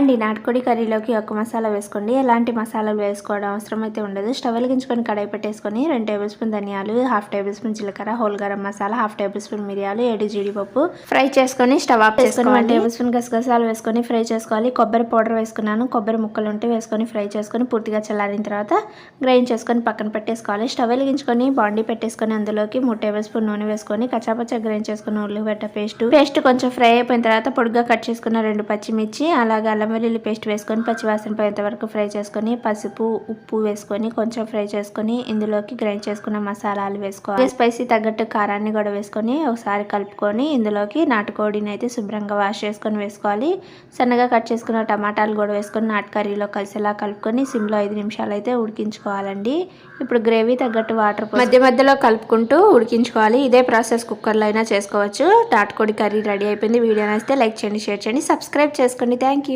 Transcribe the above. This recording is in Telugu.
అండి, నాటుకోడి కర్రీలోకి ఒక మసాలా వేసుకోండి. ఎలాంటి మసాలాలు వేసుకోవడం అవసరం అయితే ఉండదు. స్టవ్ వెలిగించుకొని కడాయి పెట్టేసుకొని 2 టేబుల్ స్పూన్ ధనియాలు, 1/2 టేబుల్ స్పూన్ జీలకర్ర, whole garam masala, 1/2 table spoon మిరియాలు, 7 జీడిపప్పు ఫ్రై చేసుకొని స్టవ్ ఆఫ్ చేసుకొని 1 టేబుల్ స్పూన్ గసగసాలు వేసుకొని ఫ్రై చేసుకోవాలి. కొబ్బరి పౌడర్ వేసుకున్నాను. కొబ్బరి ముక్కలు ఉంటే వేసుకొని ఫ్రై చేసుకొని పూర్తిగా చల్లారిన తర్వాత గ్రైండ్ చేసుకొని పక్కన పెట్టేసుకోవాలి. స్టవ్ వెలిగించుకొని బాండీ పెట్టేసుకొని అందులోకి 3 టేబుల్ స్పూన్ నూనె వేసుకొని కచ్చాపచ్చా గ్రైండ్ చేసుకున్న ఉల్లిగడ్డ పేస్ట్ కొంచెం ఫ్రై అయిపోయిన తర్వాత పొడిగా కట్ చేసుకున్న 2 పచ్చిమిర్చి, అలాగే అల్లం వెల్లుల్లి పేస్ట్ వేసుకొని పచ్చివాసన పోయేంత వరకు ఫ్రై చేసుకొని పసుపు ఉప్పు వేసుకొని కొంచెం ఫ్రై చేసుకొని ఇందులోకి గ్రైండ్ చేసుకున్న మసాలాలు వేసుకోవాలి. స్పైసీ తగ్గట్టు కారాన్ని కూడా వేసుకొని ఒకసారి కలుపుకొని ఇందులోకి నాటుకోడిని అయితే శుభ్రంగా వాష్ చేసుకొని వేసుకోవాలి. సన్నగా కట్ చేసుకున్న టమాటాలు కూడా వేసుకొని నాటు కర్రీలో కలిసేలా కలుపుకొని సిమ్లో 5 నిమిషాలు అయితే ఉడికించుకోవాలండి. ఇప్పుడు గ్రేవీ తగ్గట్టు వాటర్ మధ్య మధ్యలో కలుపుకుంటూ ఉడికించుకోవాలి. ఇదే ప్రాసెస్ కుక్కర్లో అయినా చేసుకోవచ్చు. నాటుకోడి కర్రీ రెడీ అయిపోయింది. వీడియో నచ్చితే లైక్ చేయండి, షేర్ చేయండి, సబ్స్క్రైబ్ చేసుకోండి. Thank you.